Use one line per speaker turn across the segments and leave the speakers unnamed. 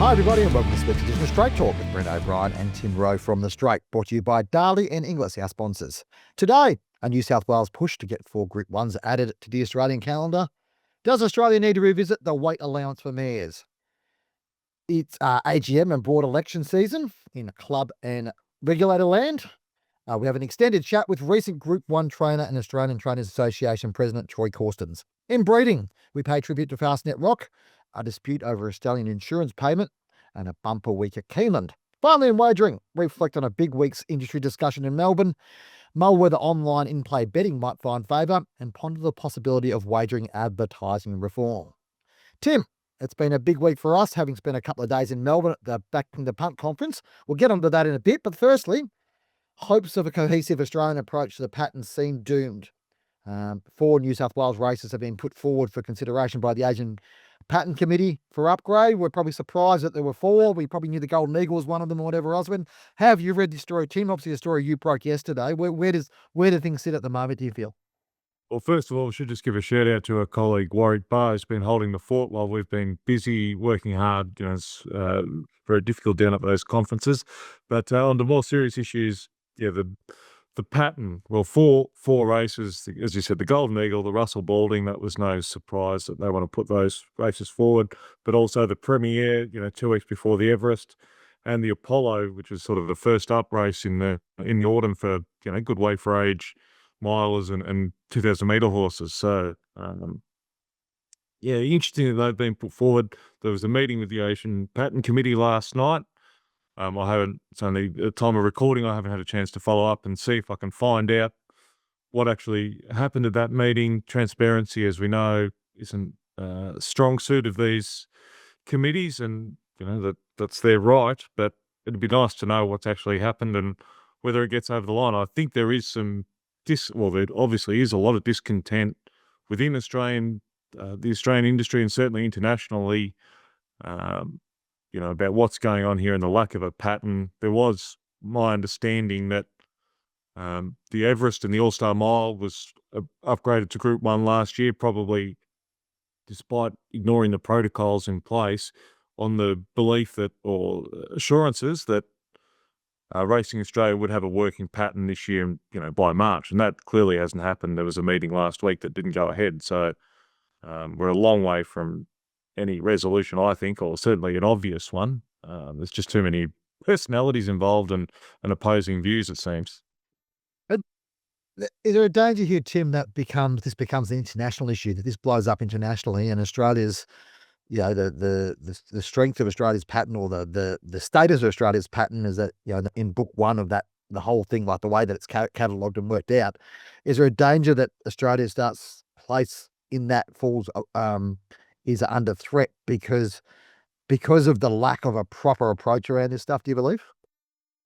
Hi everybody and welcome to this week's edition of Straight Talk with Bren O'Brien and Tim Rowe from The Straight, brought to you by Darley and Inglis, our sponsors. Today, a New South Wales push to get 4 Group 1s added to the Australian calendar. Does Australia need to revisit the weight allowance for mares? It's AGM and broad election season in club and regulator land. We have an extended chat with recent Group 1 trainer and Australian Trainers Association President Troy Corstens. In breeding, we pay tribute to Fastnet Rock, a dispute over Australian insurance payment, and a bumper week at Keeneland. Finally, in wagering, reflect on a big week's industry discussion in Melbourne, mull whether online in-play betting might find favour, and ponder the possibility of wagering advertising reform. Tim, it's been a big week for us, having spent a couple of days in Melbourne at the Backing the Punt conference. We'll get onto that in a bit, but firstly, hopes of a cohesive Australian approach to the pattern seem doomed. 4 New South Wales races have been put forward for consideration by the Asian Pattern Committee for upgrade. We're probably surprised that there were 4. We probably knew the Golden Eagle was one of them or whatever else. How have you read this story, Tim? Obviously, a story you broke yesterday. Where do things sit at the moment, do you feel?
Well, first of all, we should just give a shout out to our colleague Warwick Barr, who's been holding the fort while we've been busy working hard. It's very difficult down at those conferences. But on to more serious issues, the pattern, well, four races, as you said, the Golden Eagle, the Russell Balding, that was no surprise that they want to put those races forward, but also the Premier, 2 weeks before the Everest, and the Apollo, which is sort of the first up race in the autumn for, good weight for age milers and 2,000 metre horses. So, interesting that they've been put forward. There was a meeting with the Asian Pattern Committee last night. It's only the time of recording. I haven't had a chance to follow up and see if I can find out what actually happened at that meeting. Transparency, as we know, isn't a strong suit of these committees, and that's their right. But it'd be nice to know what's actually happened and whether it gets over the line. I think there is there obviously is a lot of discontent within the Australian industry and certainly internationally. About what's going on here and the lack of a pattern. There was my understanding that the Everest and the All-Star Mile was upgraded to Group 1 last year, probably despite ignoring the protocols in place, on the belief that, or assurances that Racing Australia would have a working pattern this year, by March. And that clearly hasn't happened. There was a meeting last week that didn't go ahead. So we're a long way from any resolution, I think, or certainly an obvious one. There's just too many personalities involved and opposing views, it seems.
Is there a danger here, Tim, that this becomes an international issue, that this blows up internationally and Australia's, the strength of Australia's pattern, or the status of Australia's pattern is that, in book 1 of that, the whole thing, like the way that it's catalogued and worked out, is there a danger that Australia starts place in that falls, is under threat because of the lack of a proper approach around this stuff, do you believe?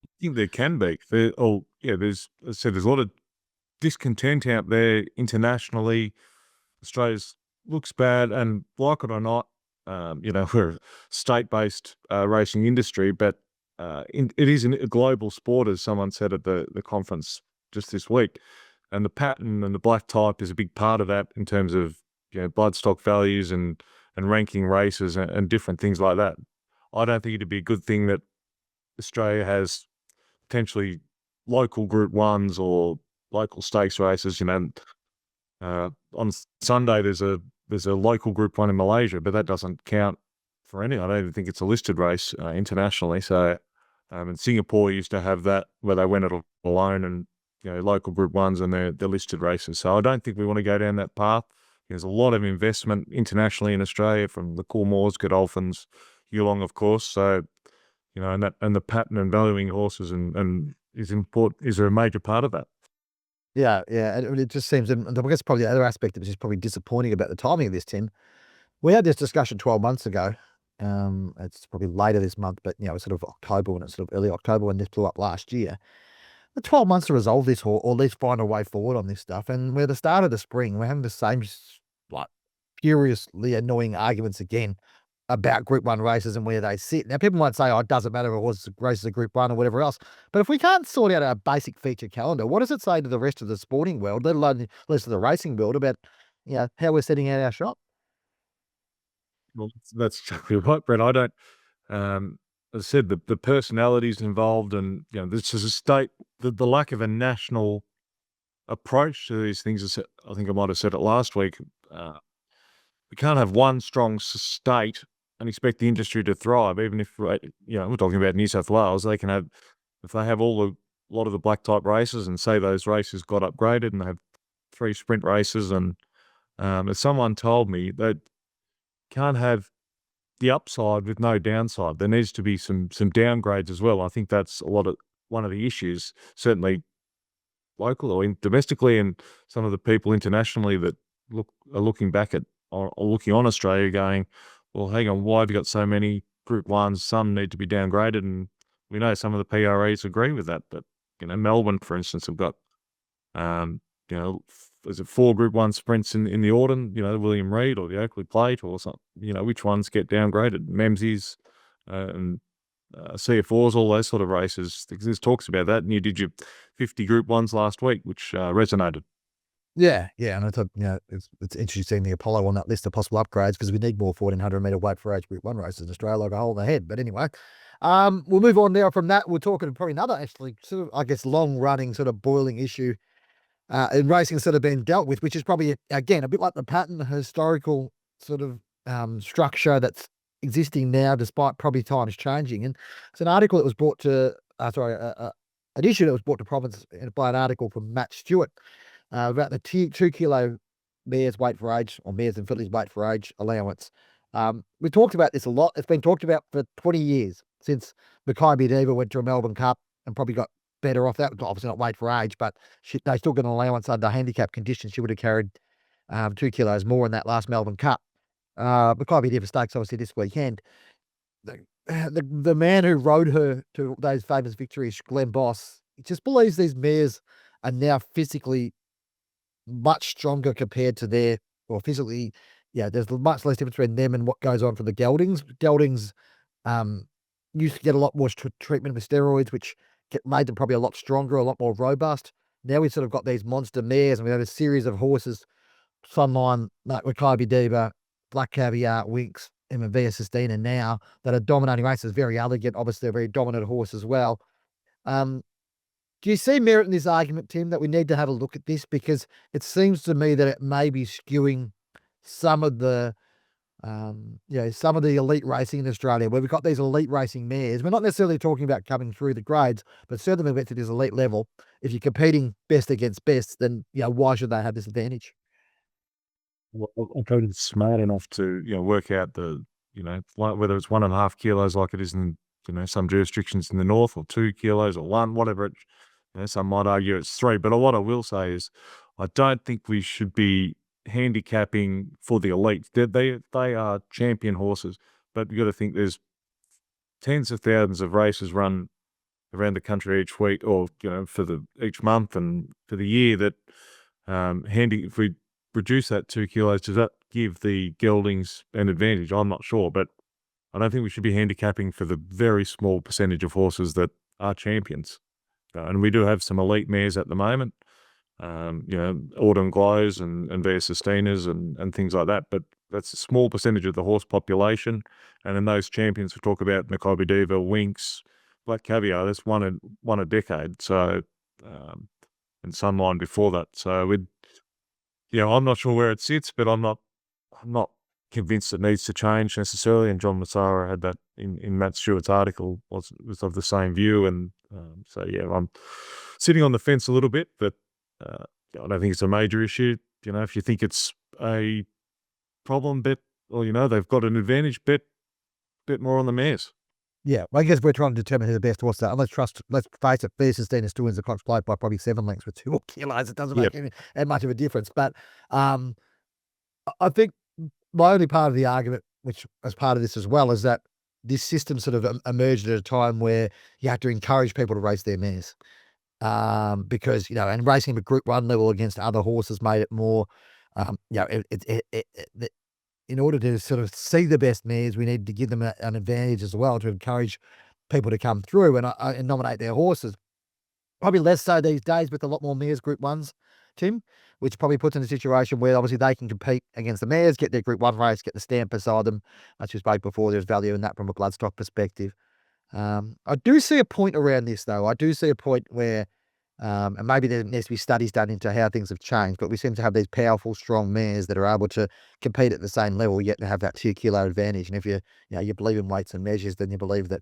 I think there can be. There's a lot of discontent out there internationally. Australia's looks bad, and like it or not, we're a state-based racing industry, but it is a global sport, as someone said at the conference just this week. And the pattern and the black type is a big part of that in terms of bloodstock values and ranking races and different things like that. I don't think it'd be a good thing that Australia has potentially local Group 1s or local stakes races. On Sunday there's a local Group 1 in Malaysia, but that doesn't count for any. I don't even think it's a listed race internationally. So, and Singapore used to have that where they went it alone and local Group 1s and they're listed races. So I don't think we want to go down that path. There's a lot of investment internationally in Australia from the Coolmores, Godolphins, Yulong, of course. So, and the pattern and valuing horses and is important, is a major part of that.
Yeah. And it just seems, and I guess probably the other aspect that is probably disappointing about the timing of this, Tim. We had this discussion 12 months ago. It's probably later this month, but it's sort of October, when it's sort of early October when this blew up last year. The 12 months to resolve this, or at least find a way forward on this stuff. And we're at the start of the spring. We're having the same, furiously annoying arguments again about Group 1 races and where they sit. Now, people might say, it doesn't matter if it was races of Group 1 or whatever else. But if we can't sort out a basic feature calendar, what does it say to the rest of the sporting world, let alone the rest of the racing world, about how we're setting out our shop?
Well, that's exactly right, Brett. I don't As I said, the personalities involved, and this is a state, the lack of a national approach to these things. I think I might have said it last week. We can't have one strong state and expect the industry to thrive. Even if we're talking about New South Wales, if they have a lot of the black type races, and say those races got upgraded and they have 3 sprint races, and as someone told me, that can't have the upside with no downside. There needs to be some downgrades as well. I think that's one of the issues, certainly local or domestically, and some of the people internationally that are looking back at or looking on Australia, going, well, hang on, why have you got so many Group 1s? Some need to be downgraded, and we know some of the PREs agree with that. But Melbourne, for instance, have got is it 4 Group 1 sprints in the autumn? The William Reid or the Oakley Plate or something. Which ones get downgraded? Memsies and CF4s, all those sort of races. There's talks about that, and you did your 50 Group 1s last week, which resonated.
Yeah, and I thought, it's interesting seeing the Apollo on that list of possible upgrades, because we need more 1,400-metre weight for age Group 1 races in Australia, like a hole in the head. But anyway, we'll move on now from that. We're talking probably another, actually, sort of, I guess, long-running, sort of boiling issue in racing sort of been dealt with, which is probably, again, a bit like the pattern, the historical sort of structure that's existing now, despite probably times changing. And it's an article that was brought to, an issue that was brought to province by an article from Matt Stewart about the 2 kilo mares weight for age, or mares and fillies weight for age allowance. We talked about this a lot. It's been talked about for 20 years, since Mackay Diva went to a Melbourne Cup and probably got better off that. Obviously not weight for age, but they still got an allowance under handicap conditions. She would have carried 2 kilos more in that last Melbourne Cup. Mackay Diva Stakes, obviously, this weekend. The man who rode her to those famous victories, Glenn Boss, he just believes these mares are now physically much stronger compared to physically, there's much less difference between them and what goes on for the geldings. Geldings used to get a lot more treatment with steroids, which made them probably a lot stronger, a lot more robust. Now we've sort of got these monster mares, and we have a series of horses, Sunline, Mackay Diva, Black Caviar, Winx, Emma Via Sistina now, that are dominating races. Very elegant, obviously a very dominant horse as well. Do you see merit in this argument, Tim, that we need to have a look at this? Because it seems to me that it may be skewing some of the, some of the elite racing in Australia, where we've got these elite racing mares. We're not necessarily talking about coming through the grades, but certainly when we get to this elite level, if you're competing best against best, then, why should they have this advantage?
Well, I'm totally smart enough to, work out whether it's 1.5 kilos like it is in, some jurisdictions in the north, or 2 kilos, or 1, whatever it. Some might argue it's 3, but what I will say is, I don't think we should be handicapping for the elite. They are champion horses, but you got to think there's tens of thousands of races run around the country each week, or for each month and for the year. That if we reduce that 2 kilos, does that give the geldings an advantage? I'm not sure, but I don't think we should be handicapping for the very small percentage of horses that are champions. And we do have some elite mares at the moment, Autumn Glows and Via Sistinas and things like that. But that's a small percentage of the horse population. And in those champions, we talk about Mackay Diva, Winx, Black Caviar. That's one a decade. So, and Sunline before that. So I'm not sure where it sits, but I'm not convinced it needs to change necessarily. And John Massara had that in Matt Stewart's article, was of the same view. And I'm sitting on the fence a little bit, but I don't think it's a major issue. If you think it's a problem, bet, or they've got an advantage, bet more on the mares.
Yeah, well, I guess we're trying to determine who the best horse are. And let's face it, Via Sistina still wins the Cox Plate by probably 7 lengths with 2 kilos. It doesn't make that much of a difference. But I think my only part of the argument, which as part of this as well, is that this system sort of emerged at a time where you have to encourage people to race their mares. Because, and racing at Group 1 level against other horses made it more, in order to sort of see the best mares, we need to give them an advantage as well, to encourage people to come through and nominate their horses. Probably less so these days with a lot more mares Group 1s, Tim. which probably puts in a situation where obviously they can compete against the mares, get their Group 1 race, get the stamp beside them. As we spoke before, there's value in that from a bloodstock perspective. I do see a point around this, though. I do see a point where, and maybe there needs to be studies done into how things have changed, but we seem to have these powerful, strong mares that are able to compete at the same level, yet to have that 2 kilo advantage. And if you believe in weights and measures, then you believe that,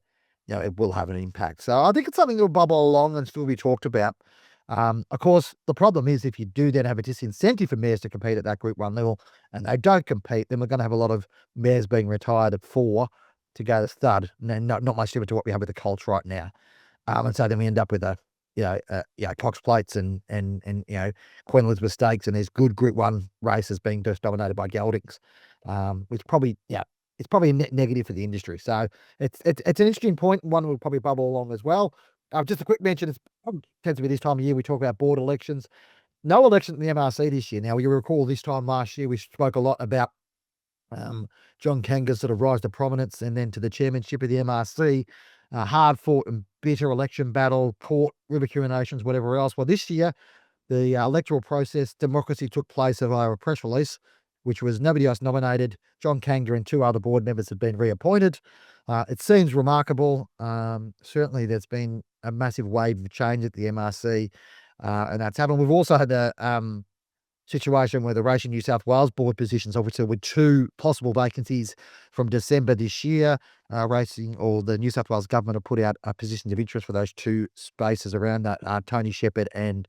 it will have an impact. So I think it's something that will bubble along and still be talked about. Of course, the problem is if you do then have a disincentive for mares to compete at that Group 1 level and they don't compete, then we're going to have a lot of mares being retired at 4 to go to stud. And not much different to what we have with the colts right now. And so then we end up with Cox Plates and Queen Elizabeth Stakes and these good Group 1 races being just dominated by geldings, which probably, it's probably a net negative for the industry. So it's an interesting point, and one will probably bubble along as well. Just a quick mention, it tends to be this time of year we talk about board elections. No election in the MRC this year. Now, you recall this time last year we spoke a lot about John Kanga's sort of rise to prominence and then to the chairmanship of the MRC. Hard fought and bitter election battle, court recriminations, whatever else. Well, this year, the electoral process, democracy took place via a press release, which was nobody else nominated. John Kanga and 2 other board members have been reappointed. It seems remarkable. Certainly, there's been a massive wave of change at the MRC, and that's happened. We've also had the situation where the Racing New South Wales board positions, obviously, with 2 possible vacancies from December this year. The New South Wales government have put out positions of interest for those 2 spaces around that. Tony Shepherd and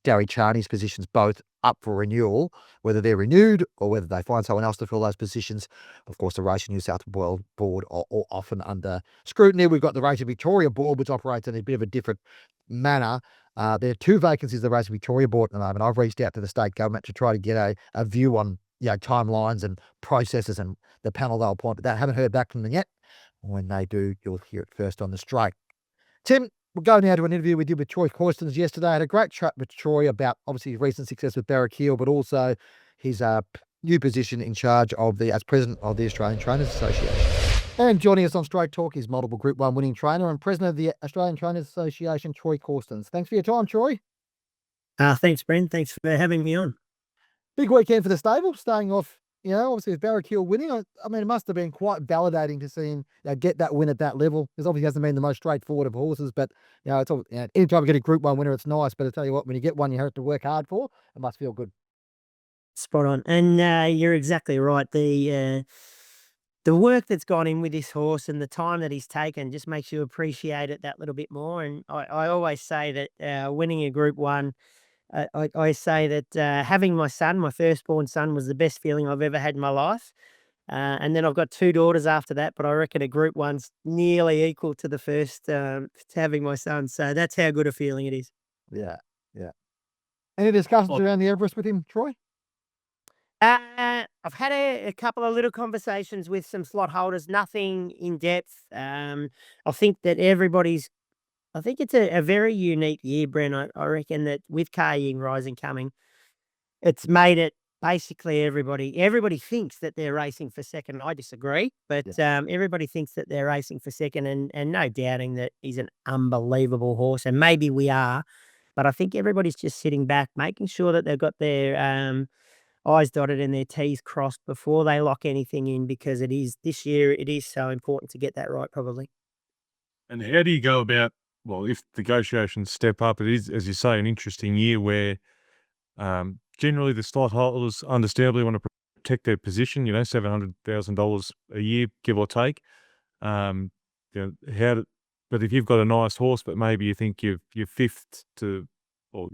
Gary Charney's positions both up for renewal, whether they're renewed or whether they find someone else to fill those positions. Of course, the Racing New South Wales board are often under scrutiny. We've got the Racing Victoria board, which operates in a bit of a different manner. There are 2 vacancies of the Racing Victoria board at the moment. I've reached out to the state government to try to get a view on timelines and processes and the panel they'll appoint, but I haven't heard back from them yet. When they do, you'll hear it first on the strike. Tim, we'll go now to an interview we did with Troy Corstens yesterday. I had a great chat with Troy about obviously his recent success with Barrack Hill, but also his new position in charge as president of the Australian Trainers Association. And joining us on Straight Talk is multiple Group 1 winning trainer and president of the Australian Trainers Association, Troy Corstens. Thanks for your time, Troy.
Thanks, Bren. Thanks for having me on.
Big weekend for the stable, starting off, obviously with Barrack Hill winning. I mean, it must have been quite validating to see him get that win at that level. Because obviously hasn't been the most straightforward of horses, but it's all, anytime you get a Group 1 winner, it's nice. But I tell you what, when you get one you have to work hard for, it must feel good.
Spot on. And you're exactly right. The work that's gone in with this horse and the time that he's taken just makes you appreciate it that little bit more. And I always say that winning a Group 1, I say that having my son, my firstborn son, was the best feeling I've ever had in my life. And then I've got 2 daughters after that, but I reckon a Group 1's nearly equal to the first to having my son. So that's how good a feeling it is.
Yeah. Any discussions around the Everest with him, Troy?
I've had a couple of little conversations with some slot holders, nothing in depth. I think that I think it's a very unique year, Bren. I reckon that with Kai Ying Rising coming, it's made it basically everybody thinks that they're racing for second. I disagree, but everybody thinks that they're racing for second, and no doubting that he's an unbelievable horse, and maybe we are, but I think everybody's just sitting back, making sure that they've got their I's dotted and their T's crossed before they lock anything in, because this year it is so important to get that right, probably.
And how do you go about, if negotiations step up, it is, as you say, an interesting year where generally the slot holders understandably want to protect their position, $700,000 a year, give or take. But if you've got a nice horse, but maybe you think you're fifth to, or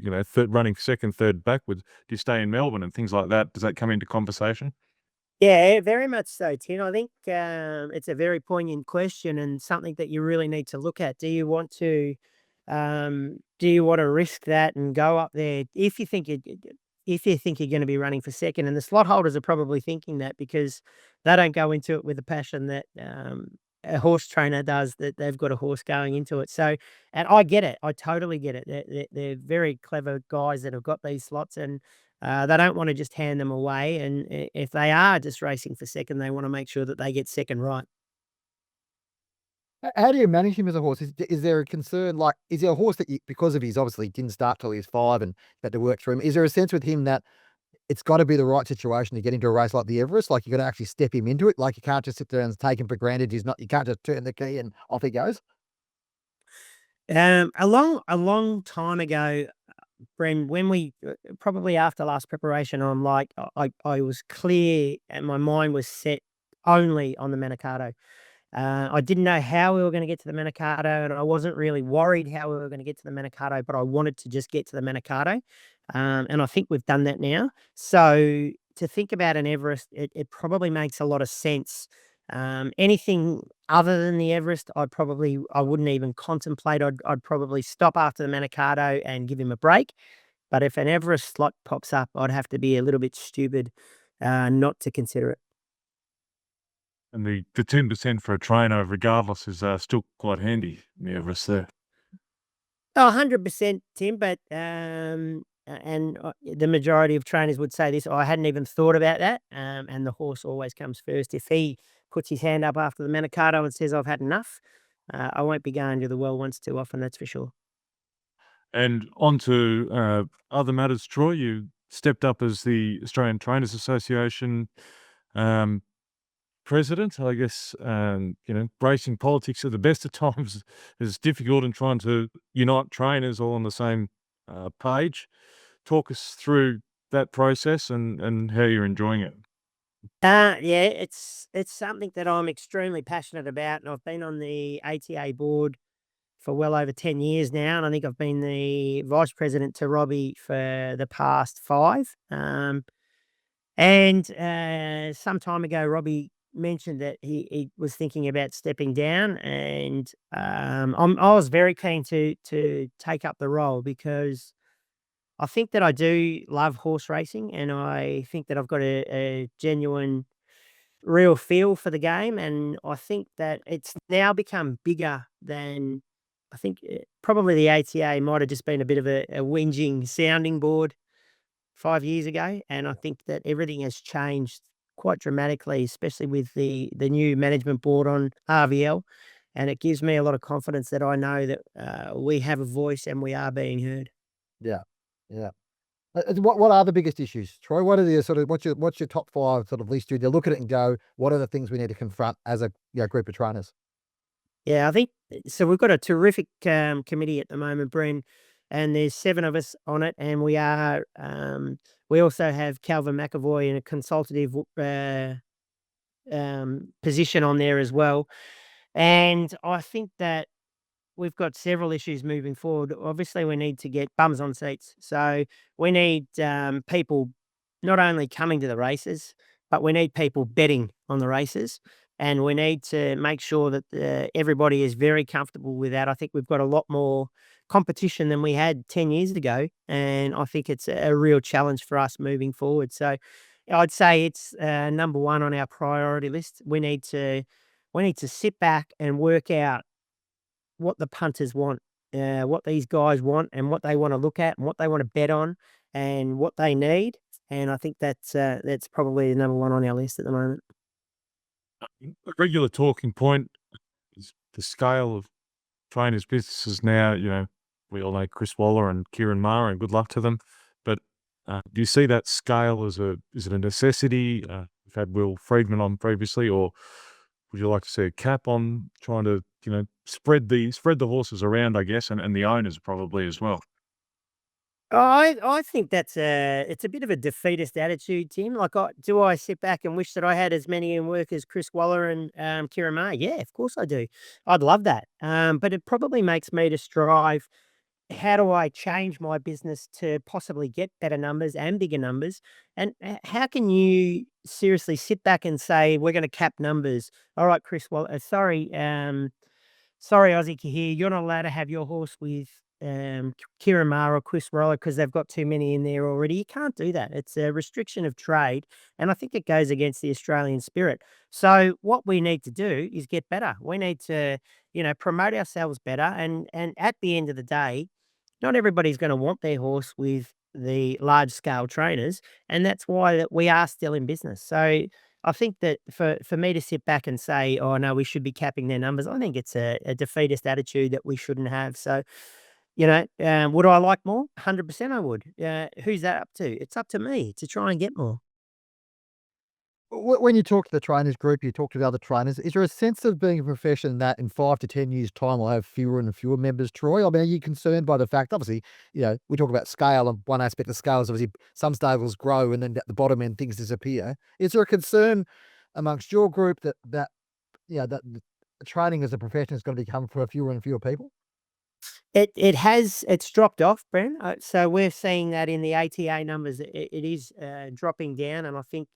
running second, third backwards, do you stay in Melbourne and things like that? Does that come into conversation?
Yeah, very much so, Tim. I think it's a very poignant question and something that you really need to look at. Do you want to risk that and go up there if you think you're going to be running for second? And the slot holders are probably thinking that because they don't go into it with the passion that a horse trainer does, that they've got a horse going into it. So, and I get it. I totally get it. They're very clever guys that have got these slots, and they don't want to just hand them away. And if they are just racing for second, they want to make sure that they get second right.
How do you manage him as a horse? Is there a concern, like, is there a horse that you, because of his obviously didn't start till he was 5 and had to work through him, is there a sense with him that it's gotta be the right situation to get into a race like the Everest? Like, you gotta actually step him into it, like, you can't just sit there and take him for granted, he's not, you can't just turn the key and off he goes?
A long time ago, Bren, when we probably after last preparation, I'm like, I was clear and my mind was set only on the Manikato. I didn't know how we were going to get to the Manikato, and I wasn't really worried how we were going to get to the Manikato, but I wanted to just get to the Manikato. And I think we've done that now. So to think about an Everest, it probably makes a lot of sense. Anything other than the Everest, I wouldn't even contemplate. I'd probably stop after the Manikato and give him a break. But if an Everest slot pops up, I'd have to be a little bit stupid not to consider it.
And the 10% for a trainer, regardless, is still quite handy in the Everest there.
Oh, 100%, Tim, but, the majority of trainers would say this, "Oh, I hadn't even thought about that," and the horse always comes first. If he puts his hand up after the Manikato and says, "I've had enough," I won't be going to the well once too often, that's for sure.
And on to other matters, Troy. You stepped up as the Australian Trainers Association um, president. I guess, racing politics at the best of times is difficult in trying to unite trainers all on the same page. Talk us through that process and how you're enjoying it.
Yeah, it's something that I'm extremely passionate about, and I've been on the ATA board for well over 10 years now, and I think I've been the vice president to Robbie for the past 5. Some time ago, Robbie mentioned that he was thinking about stepping down, and I was very keen to take up the role because I think that I do love horse racing, and I think that I've got a genuine, real feel for the game, and I think that it's now become bigger than I think. Probably the ATA might have just been a bit of a whinging sounding board 5 years ago, and I think that everything has changed quite dramatically, especially with the new management board on RVL, and it gives me a lot of confidence that I know that, we have a voice and we are being heard.
Yeah, yeah. What are the biggest issues, Troy? What are the sort of, what's your top 5 sort of list? Do you look at it and go, "What are the things we need to confront as a, group of trainers?"
Yeah, I think so we've got a terrific, committee at the moment, Bren, and there's 7 of us on it, and we also have Calvin McAvoy in a consultative, position on there as well, and I think that we've got several issues moving forward. Obviously, we need to get bums on seats. So we need people not only coming to the races, but we need people betting on the races. And we need to make sure that everybody is very comfortable with that. I think we've got a lot more competition than we had 10 years ago. And I think it's a real challenge for us moving forward. So I'd say it's number one on our priority list. We need to sit back and work out what the punters want, what these guys want, and what they want to look at, and what they want to bet on, and what they need. And I think that's probably the number one on our list at the moment.
A regular talking point is the scale of trainers' businesses now. We all know Chris Waller and Kieran Maher, and good luck to them. But do you see that scale as is it a necessity? We've had Will Friedman on previously, or would you like to see a cap on trying to spread the horses around, I guess, and the owners probably as well?
I think it's a bit of a defeatist attitude, Tim. Like, do I sit back and wish that I had as many in work as Chris Waller and Kieran Maher? Yeah, of course I do. I'd love that. But it probably makes me to strive. How do I change my business to possibly get better numbers and bigger numbers? And how can you seriously sit back and say we're going to cap numbers? All right, Chris. Well, sorry, Ozzy here. You're not allowed to have your horse with Kieran Maher or Chris Roller because they've got too many in there already. You can't do that. It's a restriction of trade, and I think it goes against the Australian spirit. So what we need to do is get better. We need to, promote ourselves better, and at the end of the day, not everybody's going to want their horse with the large scale trainers, and that's why that we are still in business. So I think that for me to sit back and say, "Oh, no, we should be capping their numbers," I think it's a defeatist attitude that we shouldn't have. So, would I like more? 100% I would. Who's that up to? It's up to me to try and get more.
When you talk to the trainers group, you talk to the other trainers, is there a sense of being a profession that in 5 to 10 years' time will have fewer and fewer members, Troy? I mean, are you concerned by the fact, obviously, we talk about scale, and one aspect of scale is obviously some stables grow and then at the bottom end things disappear. Is there a concern amongst your group that training as a profession is going to become for fewer and fewer people?
It's dropped off, Bren. So we're seeing that in the ATA numbers. It is dropping down, and I think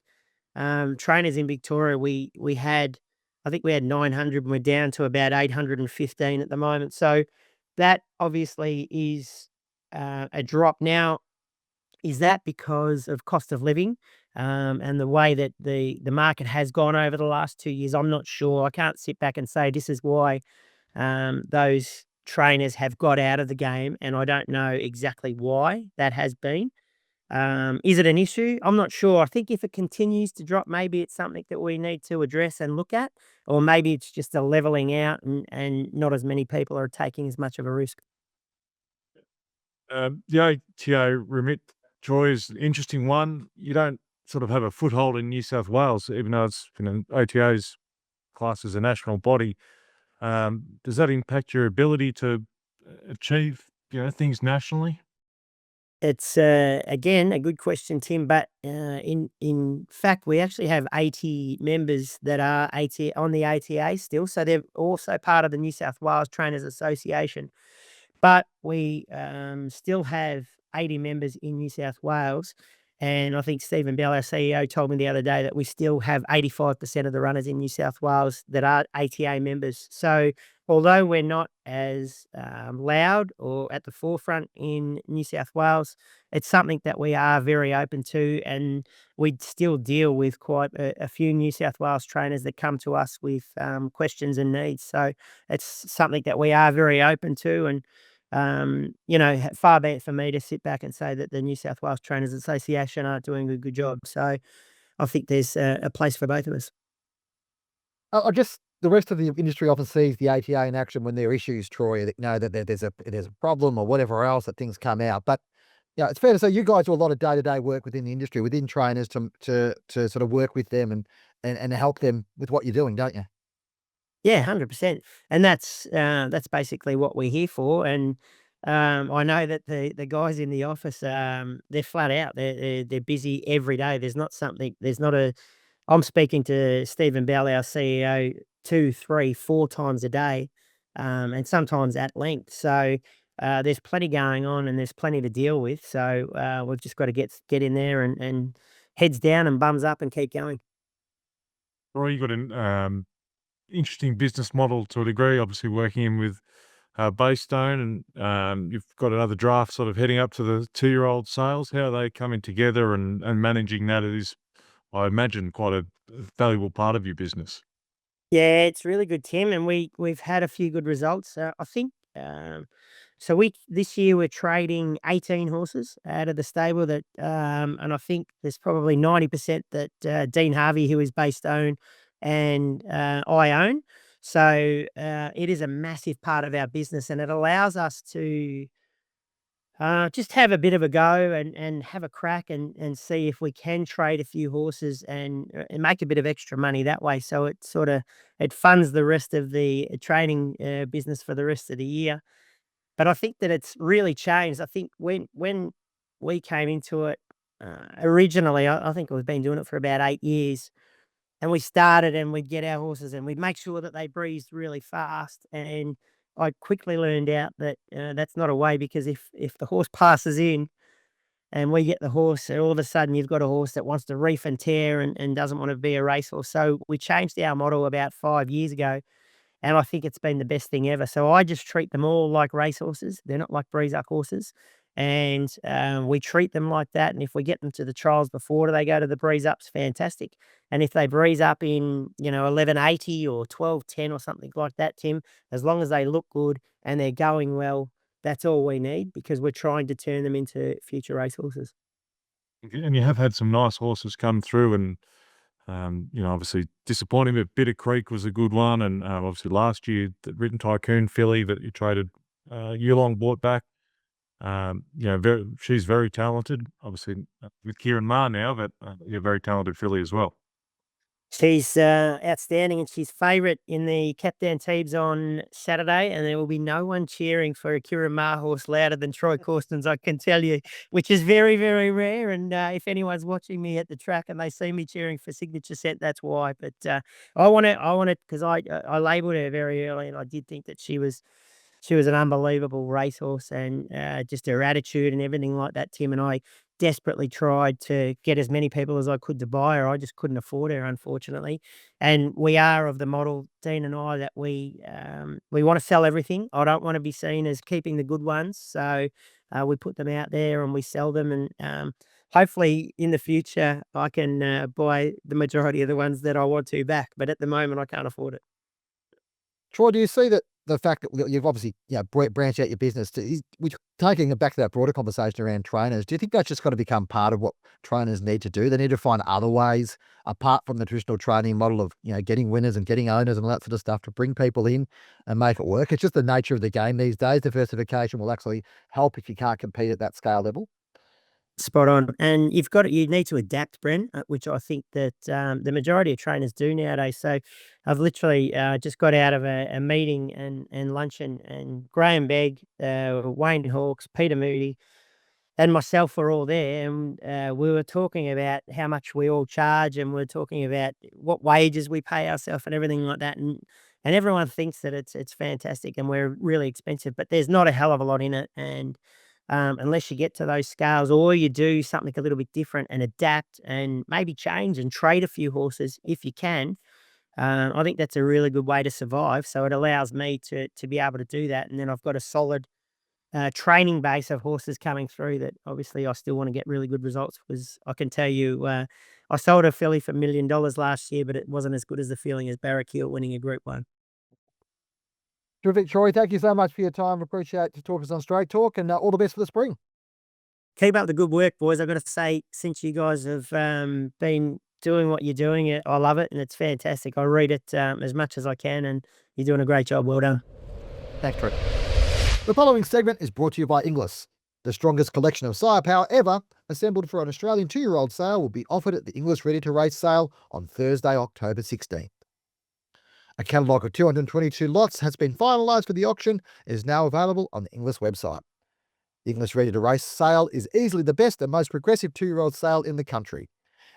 trainers in Victoria, I think we had 900, and we're down to about 815 at the moment. So that obviously is a drop. Now, is that because of cost of living and the way that the market has gone over the last 2 years? I'm not sure. I can't sit back and say this is why those trainers have got out of the game, and I don't know exactly why that has been. Is it an issue? I'm not sure. I think if it continues to drop, maybe it's something that we need to address and look at, or maybe it's just a leveling out and not as many people are taking as much of a risk.
The ATA remit, Troy, is an interesting one. You don't sort of have a foothold in New South Wales, even though it's ATA's class as a national body. Does that impact your ability to achieve things nationally?
It's again a good question, Tim. But in fact, we actually have 80 members that are on the ATA still, so they're also part of the New South Wales Trainers Association. But we still have 80 members in New South Wales. And I think Stephen Bell, our CEO, told me the other day that we still have 85% of the runners in New South Wales that are ATA members. So although we're not as loud or at the forefront in New South Wales, it's something that we are very open to. And we still deal with quite a few New South Wales trainers that come to us with questions and needs. So it's something that we are very open to. And far be it for me to sit back and say that the New South Wales Trainers Association aren't doing a good job. So I think there's a place for both of us.
I guess the rest of the industry often sees the ATA in action when there are issues, Troy, that know that there's a problem or whatever else, that things come out. But it's fair to say you guys do a lot of day-to-day work within the industry, within trainers to sort of work with them and help them with what you're doing, don't you?
Yeah, 100%. And that's basically what we're here for. And I know that the guys in the office, they're flat out. They're busy every day. There's not a I'm speaking to Stephen Bell, our CEO, 2, 3, 4 times a day, and sometimes at length. So there's plenty going on, and there's plenty to deal with. So we've just got to get in there and heads down and bums up and keep going.
Or you got an interesting business model to a degree, obviously working in with Baystone, and you've got another draft sort of heading up to the 2-year-old sales. How are they coming together and managing that? It is, I imagine, quite a valuable part of your business.
Yeah, it's really good, Tim, and we've had a few good results. I think so. We This year we're trading 18 horses out of the stable and I think there's probably 90% that Dean Harvey, who is based own, and I own. So it is a massive part of our business, and it allows us to just have a bit of a go and have a crack and see if we can trade a few horses and make a bit of extra money that way. So it funds the rest of the training business for the rest of the year. But I think that it's really changed. I think when we came into it originally, I think we've been doing it for about 8 years. And we started and we'd get our horses and we'd make sure that they breezed really fast. And I quickly learned out that that's not a way, because if the horse passes in and we get the horse, all of a sudden you've got a horse that wants to reef and tear and doesn't want to be a racehorse. So we changed our model about 5 years ago, and I think it's been the best thing ever. So I just treat them all like racehorses. They're not like breeze up horses. And we treat them like that. And if we get them to the trials before they go to the breeze ups, fantastic. And if they breeze up in, 1180 or 1210 or something like that, Tim, as long as they look good and they're going well, that's all we need, because we're trying to turn them into future racehorses.
And you have had some nice horses come through, and Obviously disappointing, but Bitter Creek was a good one. And obviously last year, the Written Tycoon filly that you traded year-long bought back. She's very talented, obviously with Kieran Maher now, but very talented filly as well.
She's outstanding, and she's favourite in the Captain Teebs on Saturday, and there will be no one cheering for a Kieran Maher horse louder than Troy Corstens, I can tell you, which is very, very rare. And if anyone's watching me at the track and they see me cheering for Signature Set, that's why. But I want it because I labelled her very early, and I did think that she was an unbelievable racehorse, and just her attitude and everything like that. Tim and I desperately tried to get as many people as I could to buy her. I just couldn't afford her, unfortunately. And we are of the model, Dean and I, that we want to sell everything. I don't want to be seen as keeping the good ones, so we put them out there and we sell them. And hopefully in the future I can buy the majority of the ones that I want to back. But at the moment I can't afford it.
Troy, do you see that the fact that you've obviously branched out your business which taking it back to that broader conversation around trainers, do you think that's just got to become part of what trainers need to do? They need to find other ways apart from the traditional training model of getting winners and getting owners and all that sort of stuff to bring people in and make it work. It's just the nature of the game these days. Diversification will actually help if you can't compete at that scale level.
Spot on. And you need to adapt, Bren, which I think that the majority of trainers do nowadays. So I've literally just got out of a meeting and luncheon, and Graham Begg, Wayne Hawkes, Peter Moody, and myself were all there, and we were talking about how much we all charge, and we're talking about what wages we pay ourselves and everything like that. And everyone thinks that it's fantastic and we're really expensive, but there's not a hell of a lot in it. And unless you get to those scales, or you do something a little bit different and adapt and maybe change and trade a few horses if you can, I think that's a really good way to survive. So it allows me to be able to do that. And then I've got a solid training base of horses coming through that obviously I still want to get really good results, because I can tell you I sold a filly for $1 million last year, but it wasn't as good as the feeling as Barracuda winning a Group 1.
Terrific, Troy. Thank you so much for your time. Appreciate to talk us on Straight Talk, and all the best for the spring.
Keep up the good work, boys. I've got to say, since you guys have been doing what you're doing, I love it, and it's fantastic. I read it as much as I can, and you're doing a great job. Well done.
Thanks, Troy. The following segment is brought to you by Inglis. The strongest collection of sire power ever, assembled for an Australian 2-year-old sale, will be offered at the Inglis Ready to Race sale on Thursday, October 16th. A catalogue of 222 lots has been finalised for the auction and is now available on the Inglis website. The Inglis Ready to Race sale is easily the best and most progressive 2-year-old sale in the country.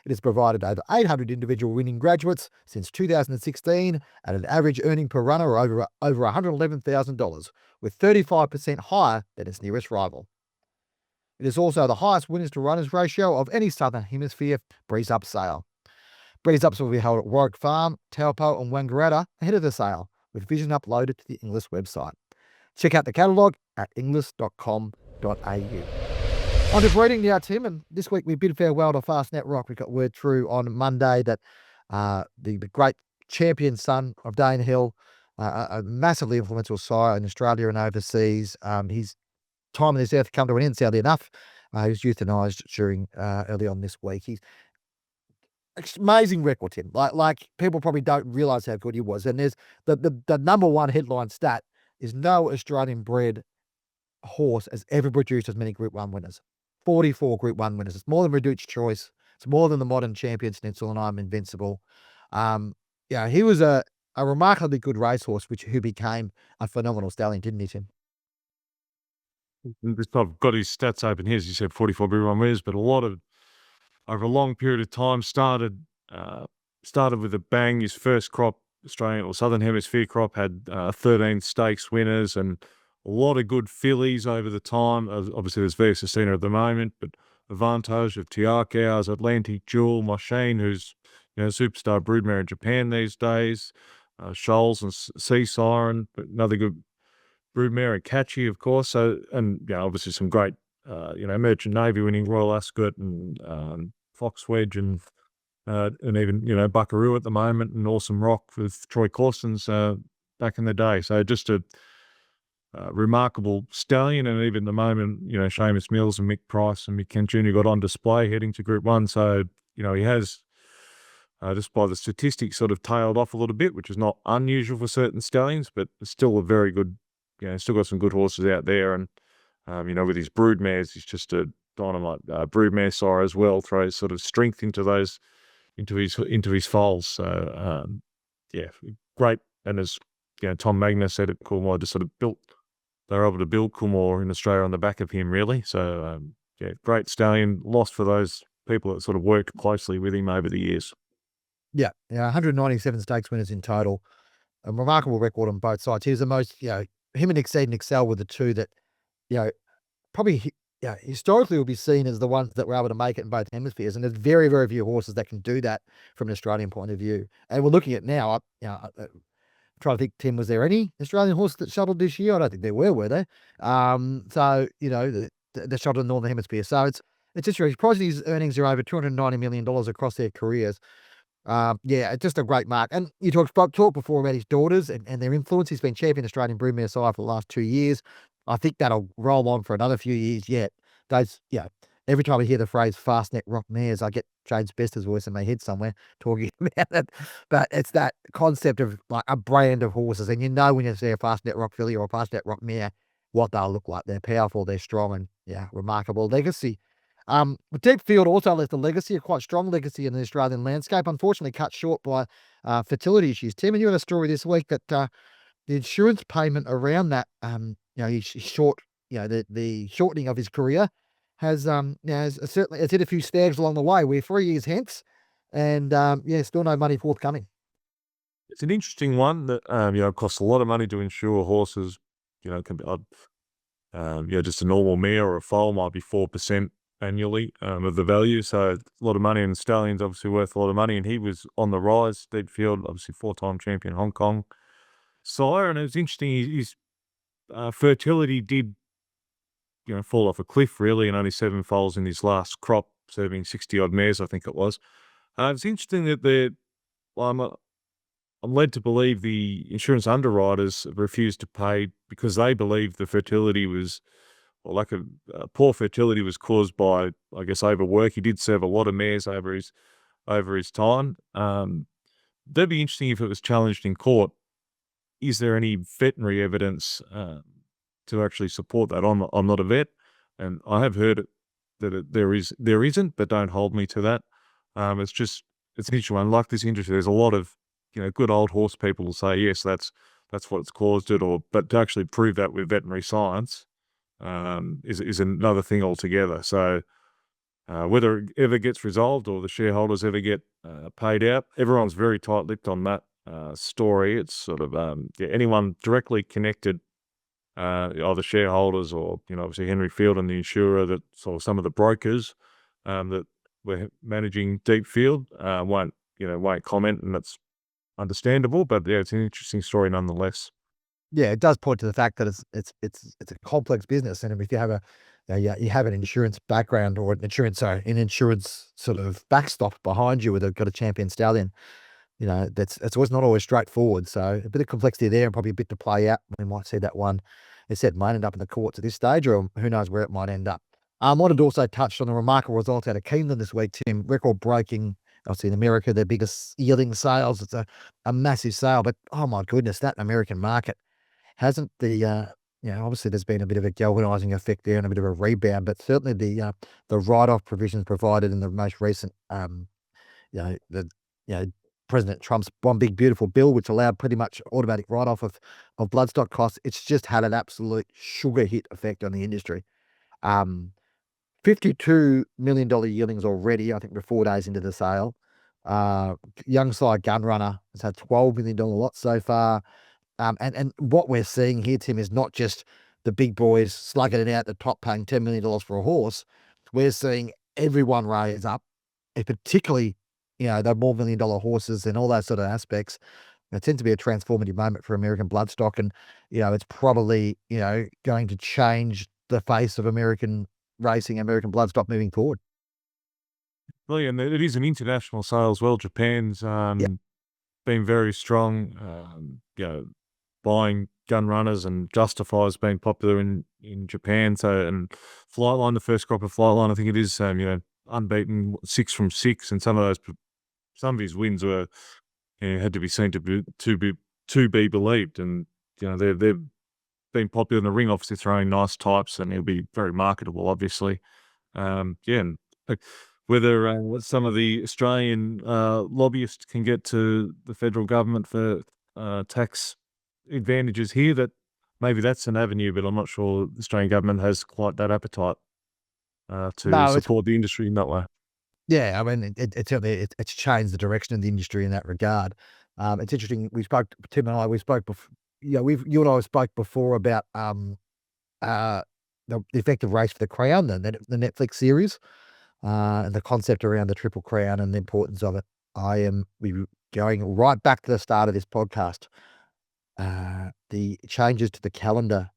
It has provided over 800 individual winning graduates since 2016 at an average earning per runner of over $111,000, with 35% higher than its nearest rival. It is also the highest winners to runners ratio of any Southern Hemisphere Breeze Up sale. Breeze Ups will be held at Warwick Farm, Taupo and Wangaratta ahead of the sale, with vision uploaded to the Inglis website. Check out the catalogue at inglis.com.au. On to breeding now, Tim, and this week we bid farewell to Fastnet Rock. We got word through on Monday that the great champion son of Dane Hill, a massively influential sire in Australia and overseas, his time on this earth come to an end, sadly enough. He was euthanised during early on this week. He's amazing record, Tim. Like people probably don't realise how good he was. And there's the number one headline stat is no Australian bred horse has ever produced as many Group 1 winners. 44 Group 1 winners. It's more than Reduced Choice. It's more than the modern champion Schnitzel and I'm Invincible. He was a remarkably good racehorse, who became a phenomenal stallion, didn't he, Tim?
I've got his stats open here, as you said, 44 Group 1 winners, but over a long period of time, started with a bang. His first crop, Australian or Southern Hemisphere crop, had 13 stakes winners and a lot of good fillies over the time. Obviously, there's Via Cecina at the moment, but Avantage of Tiakau's, Atlantic Jewel, Machine, who's superstar broodmare in Japan these days, Shoals and Sea Siren, but another good broodmare, and Catchy, of course. So, and obviously some great, Merchant Navy winning Royal Ascot and Fox Wedge and even Buckaroo at the moment, and Awesome Rock with Troy Corstens back in the day. So just a remarkable stallion, and even at the moment, Seamus Mills and Mick Price and Mick Kent Jr. got on display heading to Group 1. So he has just by the statistics, sort of tailed off a little bit, which is not unusual for certain stallions, but it's still a very good, still got some good horses out there. And, with his brood mares, he's just a dynamite brood mare sire as well, throws sort of strength into his foals. So, great. And as, Tom Magner said at Coolmore, just sort of they were able to build Coolmore in Australia on the back of him, really. So, great stallion, lost for those people that sort of worked closely with him over the years.
Yeah, 197 stakes winners in total. A remarkable record on both sides. He was the most, him and Exceed and Excel were the two that, probably, historically will be seen as the ones that were able to make it in both hemispheres. And there's very, very few horses that can do that from an Australian point of view. And we're looking at now, trying to think, Tim, was there any Australian horse that shuttled this year? I don't think there were there? So, the shuttled in the Northern Hemisphere. So it's just really surprising. His earnings are over $290 million across their careers. It's just a great mark. And you talked before about his daughters and their influence. He's been champion Australian broodmare sire for the last 2 years. I think that'll roll on for another few years yet. Those, every time I hear the phrase Fastnet Rock mares, I get James Bester's voice in my head somewhere talking about it. But it's that concept of like a brand of horses. And when you see a Fastnet Rock filly or a Fastnet Rock mare, what they'll look like. They're powerful, they're strong, and remarkable legacy. Deep Field also left a legacy, a quite strong legacy in the Australian landscape, unfortunately cut short by fertility issues. Tim, and you had a story this week that the insurance payment around that, he's short, the shortening of his career has certainly it's hit a few snags along the way. We're 3 years hence, and still no money forthcoming.
It's an interesting one that it costs a lot of money to insure horses. Can be just a normal mare or a foal might be 4% annually of the value. So a lot of money, and stallions obviously worth a lot of money. And he was on the rise. Deep Field, obviously 4-time champion Hong Kong sire. And it was interesting. His fertility did, fall off a cliff really, and only 7 foals in his last crop, serving 60 odd mares, I think it was. It's interesting that I'm led to believe the insurance underwriters refused to pay because they believed the fertility was, poor fertility was caused by, I guess, overwork. He did serve a lot of mares over his time. That'd be interesting if it was challenged in court. Is there any veterinary evidence to actually support that? I'm not a vet, and I have heard that there isn't, but don't hold me to that. It's an interesting one. Like this industry, there's a lot of good old horse people will say yes, that's what's caused it, but to actually prove that with veterinary science is another thing altogether. So whether it ever gets resolved or the shareholders ever get paid out, everyone's very tight-lipped on that story. It's sort of anyone directly connected, either shareholders or obviously Henry Field and the insurer or some of the brokers that were managing Deep Field won't comment, and that's understandable. But it's an interesting story nonetheless.
Yeah, it does point to the fact that it's a complex business, and if you have you have an insurance background or an insurance sort of backstop behind you with got a champion stallion, it's not always straightforward. So a bit of complexity there, and probably a bit to play out. We might see that one. It said might end up in the courts at this stage, or who knows where it might end up. I wanted to also touch on the remarkable results out of Keeneland this week, Tim. Record breaking. Obviously in America, their biggest yielding sales. It's a massive sale, but oh my goodness, that American market hasn't obviously there's been a bit of a galvanizing effect there and a bit of a rebound, but certainly the write-off provisions provided in the most recent, President Trump's one big beautiful bill, which allowed pretty much automatic write-off of bloodstock costs. It's just had an absolute sugar hit effect on the industry. $52 million yieldings already, I think we're 4 days into the sale. Young sire Gunrunner has had $12 million lot so far. And what we're seeing here, Tim, is not just the big boys slugging it out the top, paying $10 million for a horse. We're seeing everyone raise up, and particularly, the more $1 million horses and all those sort of aspects. It tends to be a transformative moment for American bloodstock, and it's probably going to change the face of American racing, American bloodstock moving forward.
Well, and it is an international sale as well. Japan's been very strong. Buying gun runners, and Justifies being popular in Japan. So, and Flightline, the first crop of Flightline, I think it is, unbeaten 6 from 6, and some of those some of his wins were had to be seen to be believed, and they've been popular in the ring, obviously throwing nice types, and he'll be very marketable, obviously. And whether some of the Australian lobbyists can get to the federal government for tax advantages here, that maybe that's an avenue, but I'm not sure the Australian government has quite that appetite to
No,
support the industry in that way.
Yeah, I mean, it certainly it's changed the direction of the industry in that regard. It's interesting. Tim and I, we spoke before. You and I spoke before about the effective race for the Crown, the Netflix series, and the concept around the Triple Crown and the importance of it. We going right back to the start of this podcast. The changes to the calendar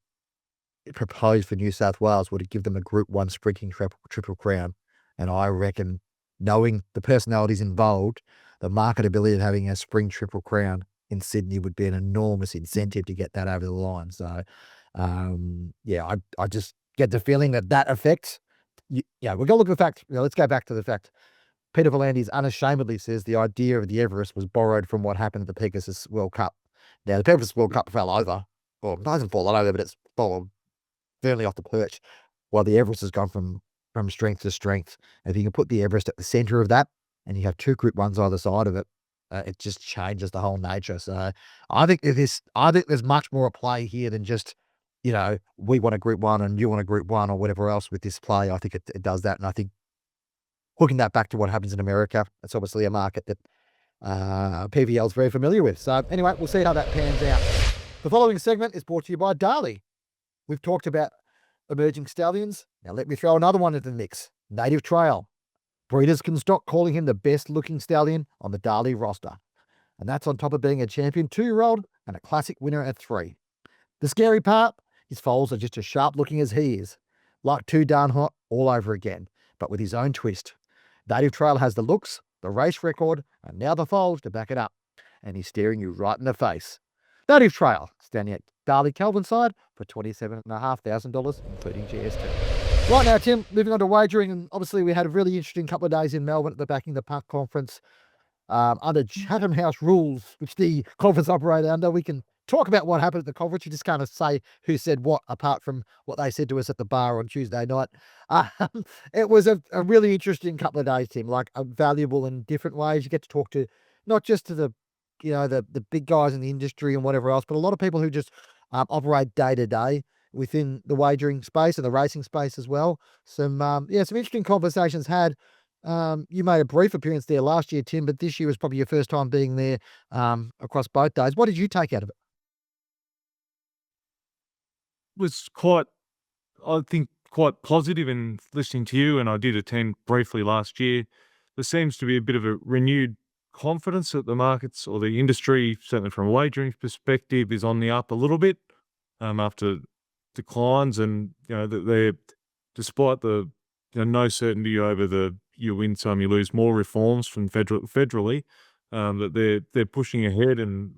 proposed for New South Wales would give them a Group 1 sprinting Triple Crown, and I reckon, knowing the personalities involved, the marketability of having a spring Triple Crown in Sydney would be an enormous incentive to get that over the line. So, I just get the feeling that affects. We're going to look at the fact. Let's go back to the fact. Peter V'landys unashamedly says the idea of the Everest was borrowed from what happened at the Pegasus World Cup. Now, the Pegasus World Cup fell over. Well, it hasn't fallen over, but it's fallen firmly off the perch, while the Everest has gone from strength to strength. If you can put the Everest at the center of that, and you have two Group 1s either side of it, it just changes the whole nature. So I think there's much more at play here than just, we want a Group 1 and you want a Group 1 or whatever else with this play. I think it does that. And I think hooking that back to what happens in America, it's obviously a market that PVL is very familiar with. So anyway, we'll see how that pans out. The following segment is brought to you by Darley. We've talked about emerging stallions. Now let me throw another one into the mix. Native Trail. Breeders can stop calling him the best looking stallion on the Darley roster. And that's on top of being a champion 2-year-old and a classic winner at 3. The scary part, his foals are just as sharp looking as he is. Like Too Darn Hot all over again, but with his own twist. Native Trail has the looks, the race record, and now the foals to back it up. And he's staring you right in the face. Native Trail, standing at Darley Kelvin side for $27,500, including GST. Right now, Tim, moving on to wagering, and obviously we had a really interesting couple of days in Melbourne at the Backing the Punt conference. Under Chatham House rules, which the conference operated under, we can talk about what happened at the conference. You just can't say who said what, apart from what they said to us at the bar on Tuesday night. It was a really interesting couple of days, Tim, valuable in different ways. You get to talk to not just to the big guys in the industry and whatever else, but a lot of people who just operate day to day within the wagering space and the racing space as well. Some interesting conversations had. You made a brief appearance there last year, Tim, but this year was probably your first time being there across both days. What did you take out of it?
Was quite positive in listening to you, and I did attend briefly last year. There seems to be a bit of a renewed confidence that the markets or the industry, certainly from a wagering perspective, is on the up a little bit after declines, and that they're, despite the no certainty over the you win some, you lose more reforms from federally, that they're pushing ahead, and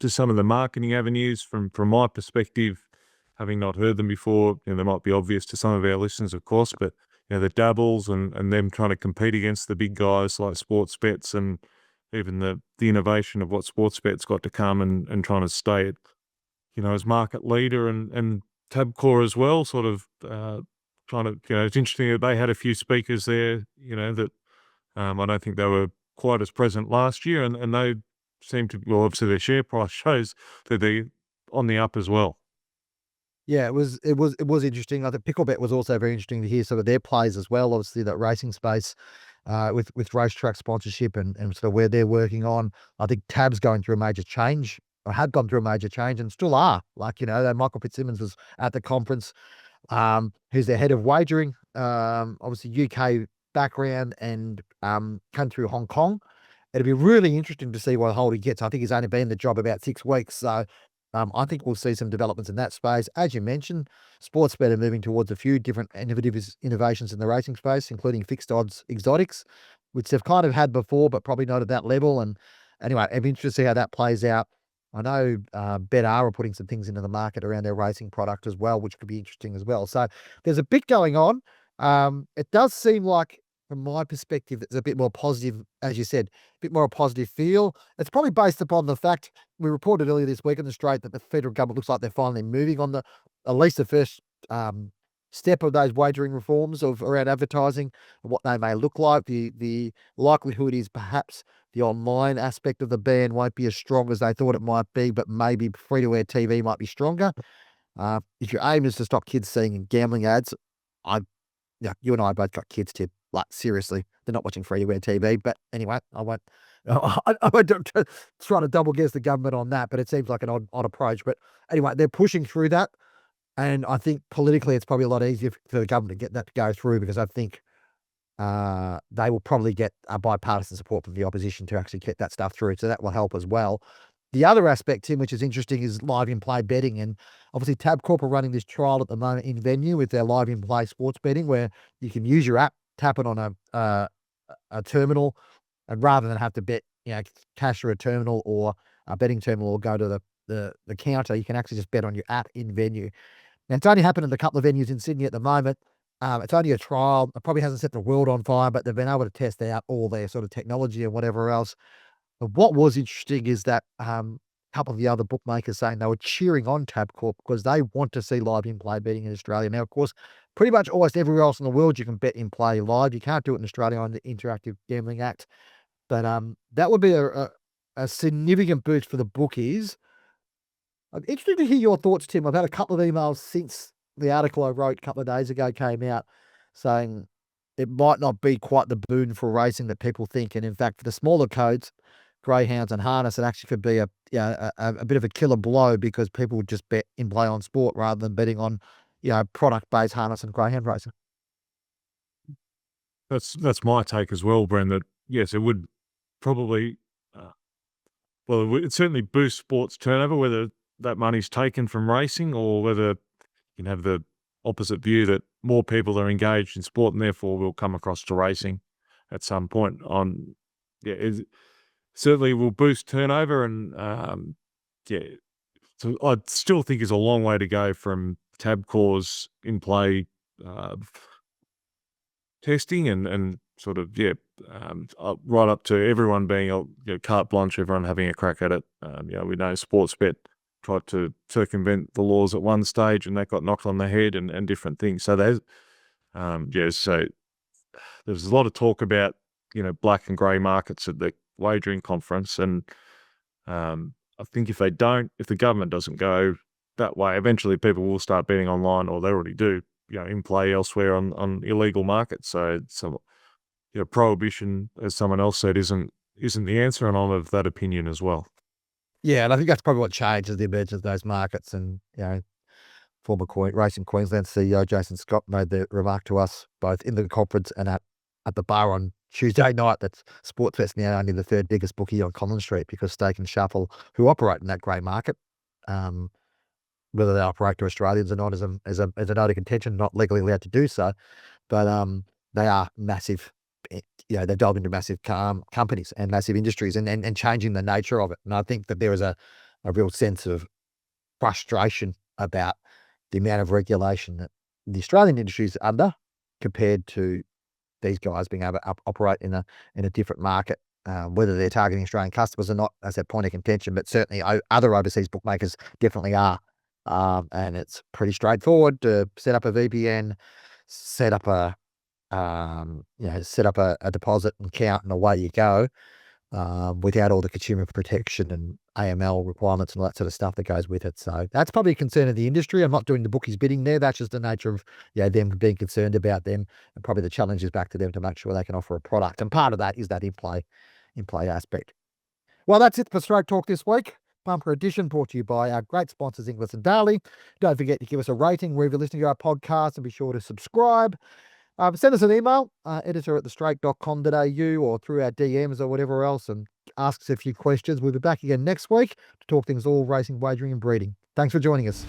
to some of the marketing avenues from my perspective, having not heard them before, they might be obvious to some of our listeners, of course, but the dabbles and them trying to compete against the big guys like sports bets, and even the innovation of what sports bets got to come, and trying to stay at, as market leader, and Tabcorp as well, sort of trying to, it's interesting that they had a few speakers there, that I don't think they were quite as present last year, and they seem to, well, obviously their share price shows that they're on the up as well.
Yeah, it was interesting. I think Picklebet was also very interesting to hear some of their plays as well. Obviously, that racing space with racetrack sponsorship and sort of where they're working on. I think Tab's going through a major change, or had gone through a major change, and still are. Michael Fitzsimmons was at the conference, who's their head of wagering, obviously UK background, and come through Hong Kong. It'll be really interesting to see what hold he gets. I think he's only been in the job about 6 weeks, so I think we'll see some developments in that space. As you mentioned, Sportsbet are moving towards a few different innovations in the racing space, including fixed odds exotics, which they've kind of had before, but probably not at that level. And anyway, I'm interested to see how that plays out. I know Bet are putting some things into the market around their racing product as well, which could be interesting as well. So there's a bit going on. It does seem like, from my perspective, that's a bit more positive, as you said, a bit more a positive feel. It's probably based upon the fact we reported earlier this week on the Strait that the federal government looks like they're finally moving on at least the first step of those wagering reforms around advertising and what they may look like. The likelihood is perhaps the online aspect of the ban won't be as strong as they thought it might be, but maybe free-to-air TV might be stronger. If your aim is to stop kids seeing gambling ads, you and I both got kids, Tim. Like, seriously, they're not watching free-to-air TV. But anyway, I won't try to double guess the government on that, but it seems like an odd approach. But anyway, they're pushing through that. And I think politically it's probably a lot easier for the government to get that to go through, because I think they will probably get bipartisan support from the opposition to actually get that stuff through. So that will help as well. The other aspect, Tim, which is interesting, is live in-play betting. And obviously Tabcorp are running this trial at the moment in venue with their live in-play sports betting, where you can use your app, tap it on a terminal, and rather than have to bet, cash through a terminal or a betting terminal or go to the counter, you can actually just bet on your app in venue. Now, it's only happened in a couple of venues in Sydney at the moment. It's only a trial. It probably hasn't set the world on fire, but they've been able to test out all their sort of technology and whatever else. But what was interesting is that a couple of the other bookmakers saying they were cheering on Tabcorp because they want to see live in-play betting in Australia. Now, of course, pretty much almost everywhere else in the world you can bet in-play live. You can't do it in Australia on the Interactive Gambling Act. But that would be a significant boost for the bookies. I'm interested to hear your thoughts, Tim. I've had a couple of emails since the article I wrote a couple of days ago came out saying it might not be quite the boon for racing that people think. And in fact, for the smaller codes, greyhounds and harness, it actually could be a bit of a killer blow, because people would just bet in play on sport rather than betting on, product-based harness and greyhound racing.
That's my take as well, Bren, that yes, it would probably, it would certainly boost sports turnover, whether that money's taken from racing or whether you can have the opposite view that more people are engaged in sport and therefore will come across to racing at some point. It certainly will boost turnover, and so I still think it's a long way to go from Tabcorp's in-play testing and sort of right up to everyone being carte blanche, everyone having a crack at it. We know Sportsbet tried to circumvent the laws at one stage and that got knocked on the head and different things. So there's so there's a lot of talk about black and grey markets at the wagering conference, and I think if the government doesn't go that way, eventually people will start betting online, or they already do, in play elsewhere on illegal markets. So prohibition, as someone else said, isn't the answer, and I'm of that opinion as well.
Yeah, and I think that's probably what changes the emergence of those markets. And former Racing Queensland CEO Jason Scott made the remark to us both in the conference and at the bar on Tuesday night that Sportsbet's now only the third biggest bookie on Collins Street, because Stake and Shuffle, who operate in that grey market, whether they operate to Australians or not is a note of contention, not legally allowed to do so, but they are massive. They've delved into massive companies and massive industries and changing the nature of it. And I think that there is a real sense of frustration about the amount of regulation that the Australian industry is under compared to these guys being able to operate in a different market. Whether they're targeting Australian customers or not, as a point of contention, but certainly other overseas bookmakers definitely are. And it's pretty straightforward to set up a VPN, set up a deposit and count, and away you go, without all the consumer protection and AML requirements and all that sort of stuff that goes with it. So that's probably a concern of the industry. I'm not doing the bookies bidding there. That's just the nature of them being concerned about them, and probably the challenge is back to them to make sure they can offer a product. And part of that is that in-play aspect. Well, that's it for Stroke Talk this week. Bumper edition brought to you by our great sponsors, Inglis and Darley. Don't forget to give us a rating wherever you're listening to our podcast, and be sure to subscribe. Send us an email, editor@thestrake.com.au, or through our DMs or whatever else, and ask us a few questions. We'll be back again next week to talk things all racing, wagering and breeding. Thanks for joining us.